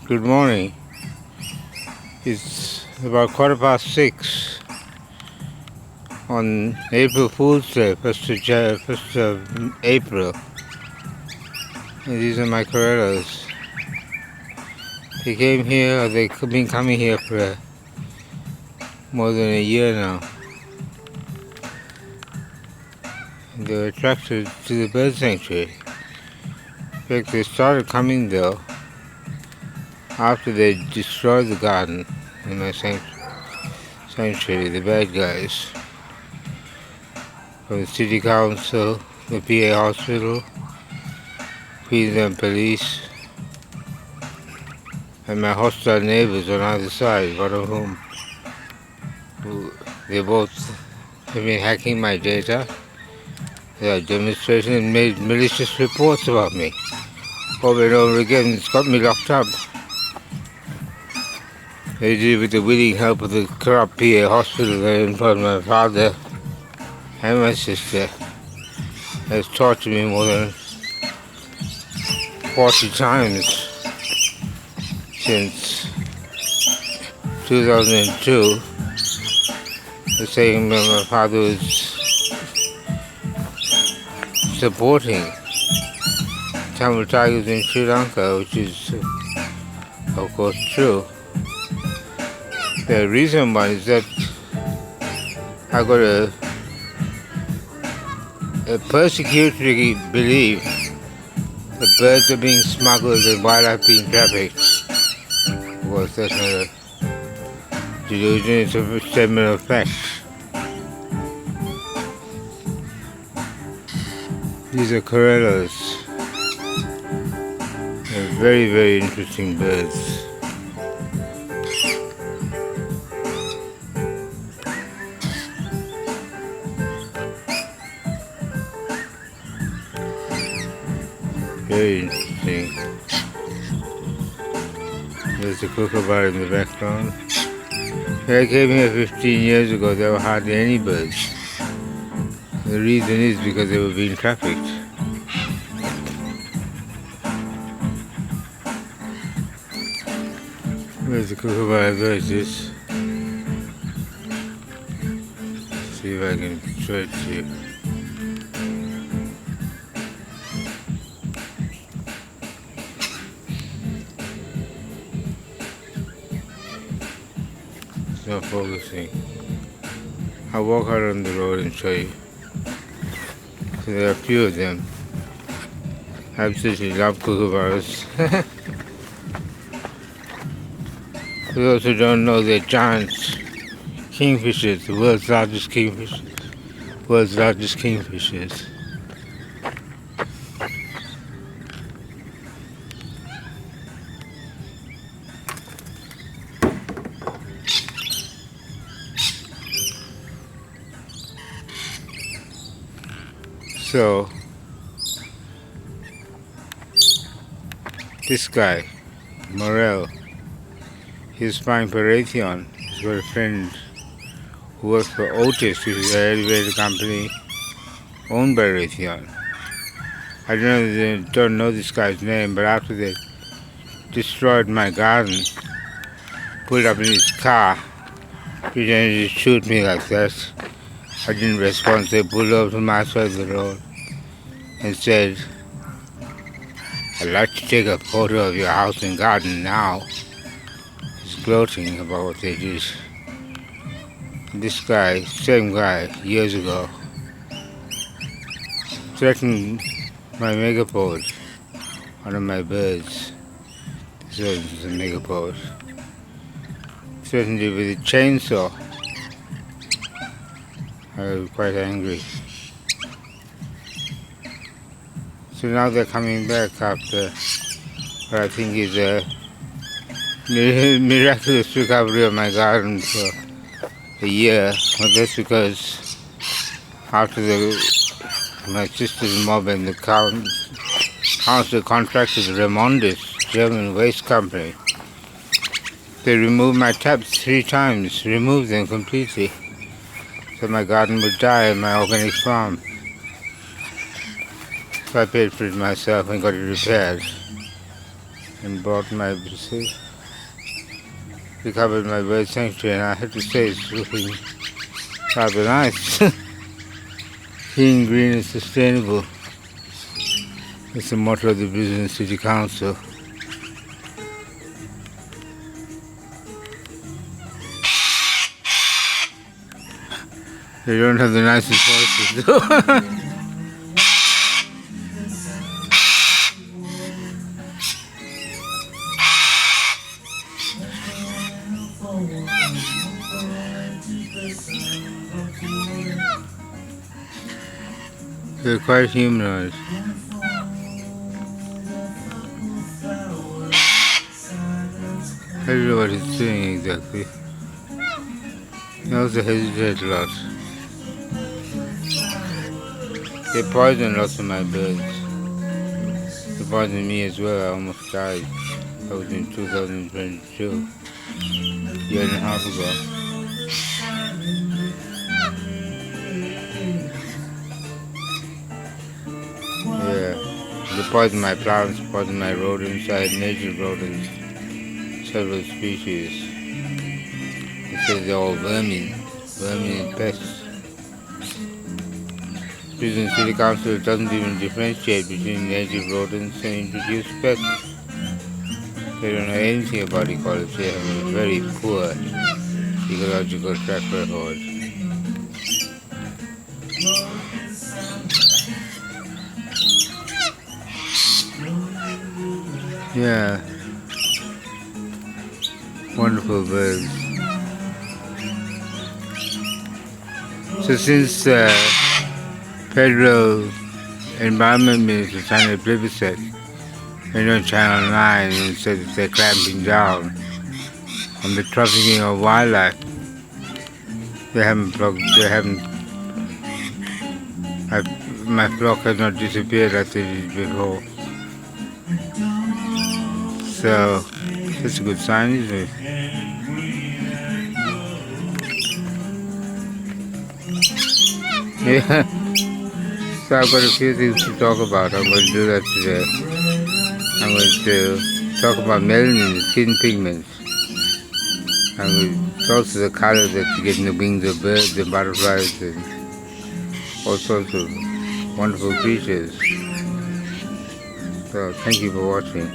Good morning. It's about 6:15 on April Fool's Day, 1st of April. And these are my Corellas. They came here, or they've been coming here for more than a year now. And they were attracted to the bird sanctuary. In fact, they started coming though after they destroyed the garden in my sanctuary, the bad guys from the City Council, the PA Hospital, Queensland Police, and my hostile neighbours on either side, one of whom they both have been hacking my data. They are demonstrating and made malicious reports about me over and over again. It's got me locked up. They did it with the willing help of the corrupt PA hospital that employed my father and my sister. Has tortured me more than 40 times since 2002. They're saying that my father was supporting Tamil tigers in Sri Lanka, which is of course true. The reason why is that I got a persecutory belief that birds are being smuggled and wildlife being trafficked. Well, that's not a delusion, it's a statement of fact. These are Corellas. They're very, very interesting birds. Very interesting. There's a kookaburra in the background. When I came here 15 years ago, there were hardly any birds. The reason is because they were being trafficked. Where's the kookaburra versus? See if I can show it to you. It's not focusing. I'll walk out on the road and show you. So there are a few of them. I absolutely love kookaburras. For those who don't know, they're giant kingfishers, the world's largest kingfishers. So, this guy, Morel, he's flying for Raytheon. He's got a friend who works for Otis, which is an elevator company owned by Raytheon. I don't know this guy's name, but after they destroyed my garden, pulled up in his car, pretended to shoot me like that. I didn't respond, so they pulled over to my side of the road and said, "I'd like to take a photo of your house and garden now." He's gloating about what they did. This guy, same guy, years ago, threatened my megapode, one of my birds. This was a megapode. Threatened it with a chainsaw. I was quite angry. So now they're coming back after what I think is a miraculous recovery of my garden for a year. But that's because after my sister's mob and the council contracted Remondis, German waste company, they removed my taps 3 times, removed them completely. So my garden would die in my organic farm. So I paid for it myself and got it repaired. and brought my recovered my bird sanctuary, and I have to say it's looking rather nice. Clean, green and sustainable. It's the motto of the Brisbane City Council. They don't have the nicest voices though. They're quite humanoid. I don't know what it's doing exactly. They also hesitate a lot. They poisoned lots of my birds. They poisoned me as well. I almost died. That was in 2022, a year and a half ago. Yeah, they poisoned my plants, poisoned my rodents. I had native rodents, several species. They say they're all vermin and pests. Brisbane City Council doesn't even differentiate between native rodents and introduced pests. They don't know anything about ecology. They have a very poor ecological track record. Yeah, wonderful birds. So since Federal Environment Minister signed a plebiscite, on Channel 9 and said that they're clamping down on the trafficking of wildlife. My flock has not disappeared as it did before. So, that's a good sign, isn't it? Yeah. So I've got a few things to talk about. I'm going to do that today. I'm going to talk about melanin, skin pigments. It's also the color that you get in the wings of birds and butterflies and all sorts of wonderful creatures. So thank you for watching.